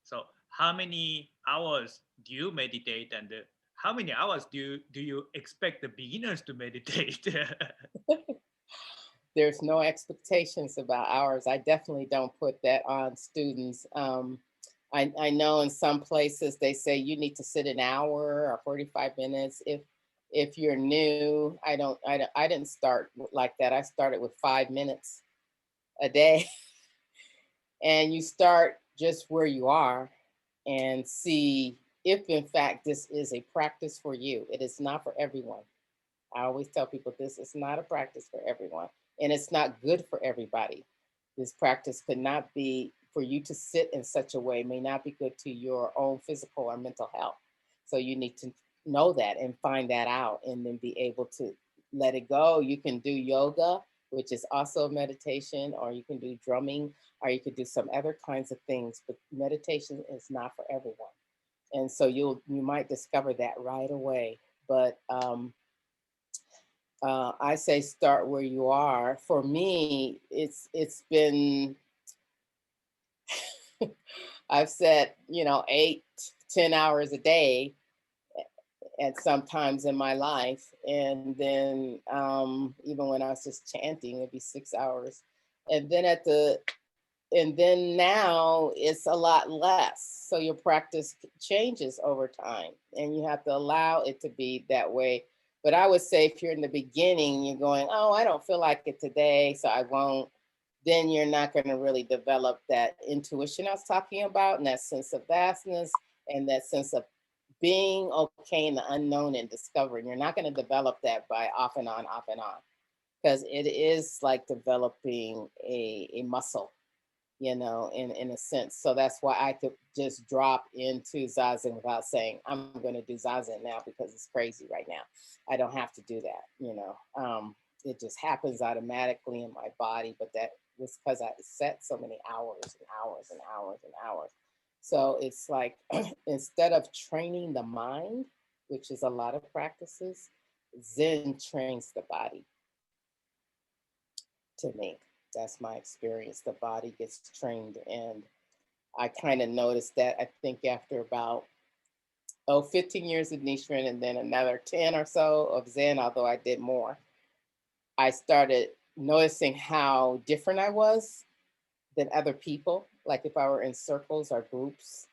So how many hours do you meditate, and how many hours do you expect the beginners to meditate? There's no expectations about hours. I definitely don't put that on students. I know in some places they say you need to sit an hour or 45 minutes. If you're new, I didn't start like that. I started with 5 minutes a day. And you start just where you are and see if in fact this is a practice for you. It is not for everyone. I always tell people this is not a practice for everyone, and it's not good for everybody. This practice could not be for you to sit in such a way, may not be good to your own physical or mental health. So you need to know that and find that out and then be able to let it go. You can do yoga, which is also meditation, or you can do drumming, or you could do some other kinds of things, but meditation is not for everyone. And so you might discover that right away. But I say start where you are. For me, it's been I've said 8-10 hours a day at some times in my life, and then even when I was just chanting, it'd be 6 hours, and then now it's a lot less. So your practice changes over time, and you have to allow it to be that way. But I would say if you're in the beginning, you're going, oh, I don't feel like it today, so I won't. Then you're not going to really develop that intuition I was talking about, and that sense of vastness, and that sense of being okay in the unknown and discovering. You're not going to develop that by off and on, because it is like developing a muscle, in a sense. So that's why I could just drop into Zazen without saying, I'm going to do Zazen now because it's crazy right now. I don't have to do that. It just happens automatically in my body, but that was because I set so many hours and hours and hours and hours. So it's like instead of training the mind, which is a lot of practices, Zen trains the body to me. That's my experience. The body gets trained. And I kind of noticed that, I think, after about 15 years of Nichiren and then another 10 or so of Zen, although I did more, I started noticing how different I was than other people, like if I were in circles or groups.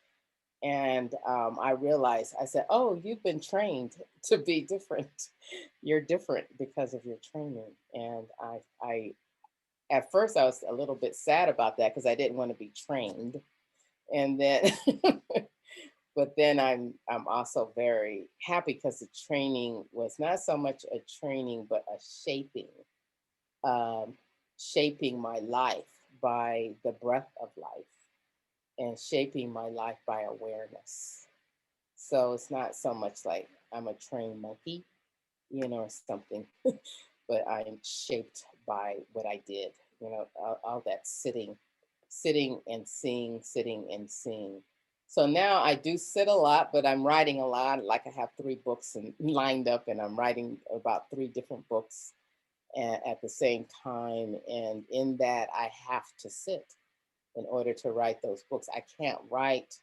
And I realized, I said, oh, you've been trained to be different. You're different because of your training. And I at first I was a little bit sad about that because I didn't want to be trained. And then, but then I'm also very happy because the training was not so much a training, but a um, shaping my life by the breath of life and shaping my life by awareness. So it's not so much like I'm a trained monkey, or something, but I'm shaped by what I did, all that sitting and seeing, sitting and seeing. So now I do sit a lot, but I'm writing a lot. Like I have 3 books and lined up, and I'm writing about 3 different books at the same time. And in that, I have to sit in order to write those books. I can't write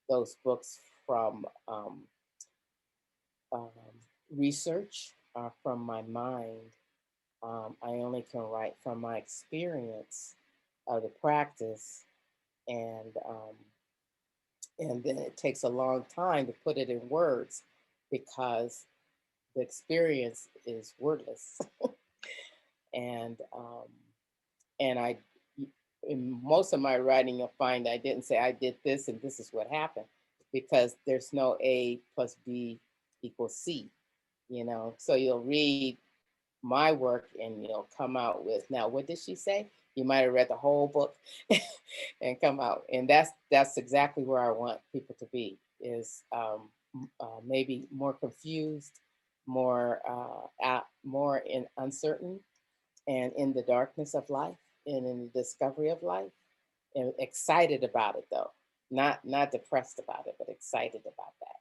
those books from um, research or from my mind. I only can write from my experience of the practice, and then it takes a long time to put it in words because the experience is wordless. and and I, in most of my writing, you'll find I didn't say I did this and this is what happened, because there's no A plus B equals C. So you'll read my work and you'll come out with, now what did she say? You might have read the whole book and come out, and that's exactly where I want people to be, is maybe more confused, more in uncertain, and in the darkness of life, and in the discovery of life, and excited about it, though, not depressed about it, but excited about that.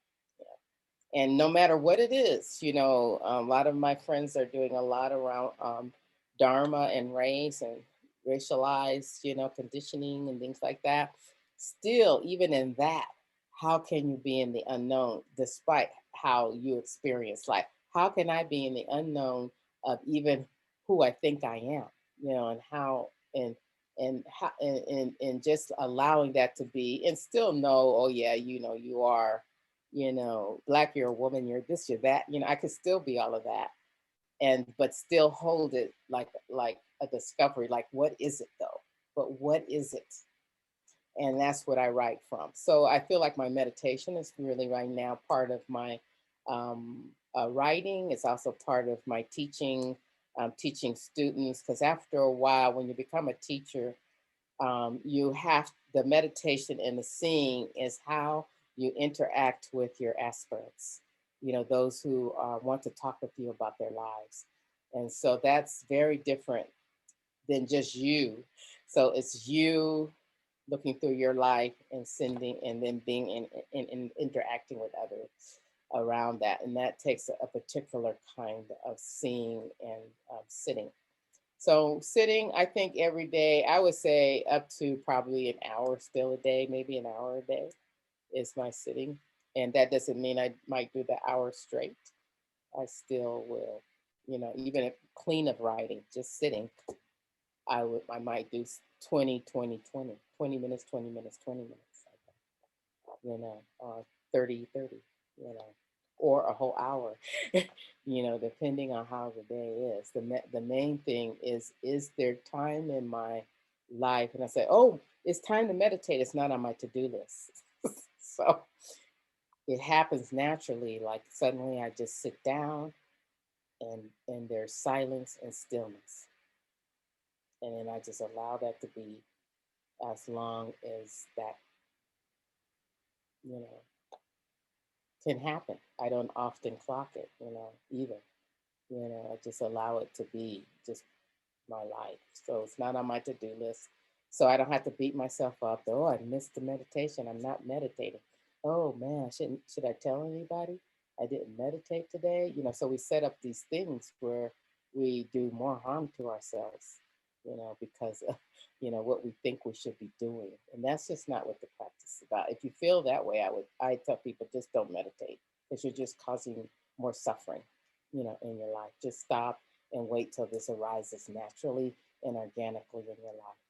And no matter what it is, a lot of my friends are doing a lot around Dharma and race and racialized, conditioning and things like that. still, even in that, how can you be in the unknown despite how you experience life? How can I be in the unknown of even who I think I am, and how and just allowing that to be and still know, oh yeah, you are, black, you're a woman, you're this, you're that, I could still be all of that and but still hold it like a discovery, like what is it though? But what is it? And that's what I write from. So I feel like my meditation is really right now part of my writing. It's also part of my teaching, teaching students. Because after a while, when you become a teacher, you have the meditation and the seeing is how you interact with your aspirants. Those who want to talk with you about their lives, and so that's very different than just you. So it's you looking through your life and sending and then being in interacting with others around that. And that takes a particular kind of seeing and sitting. So sitting, I think every day, I would say up to probably an hour still a day, maybe an hour a day is my sitting. And that doesn't mean I might do the hour straight. I still will, even if clean of writing, just sitting, I might do 20, 20, 20, 20 minutes, 20 minutes, 20 minutes, or 30, 30, or a whole hour, depending on how the day is. The main thing is there time in my life? And I say, oh, it's time to meditate. It's not on my to-do list. So it happens naturally. Like suddenly I just sit down and there's silence and stillness. And then I just allow that to be as long as that, can happen. I don't often clock it, either. I just allow it to be just my life. So it's not on my to-do list. So I don't have to beat myself up. Oh, I missed the meditation. I'm not meditating. Oh man, should I tell anybody I didn't meditate today? So we set up these things where we do more harm to ourselves, because of, what we think we should be doing. And that's just not what the practice is about. If you feel that way, I tell people just don't meditate because you're just causing more suffering, in your life. Just stop and wait till this arises naturally and organically in your life.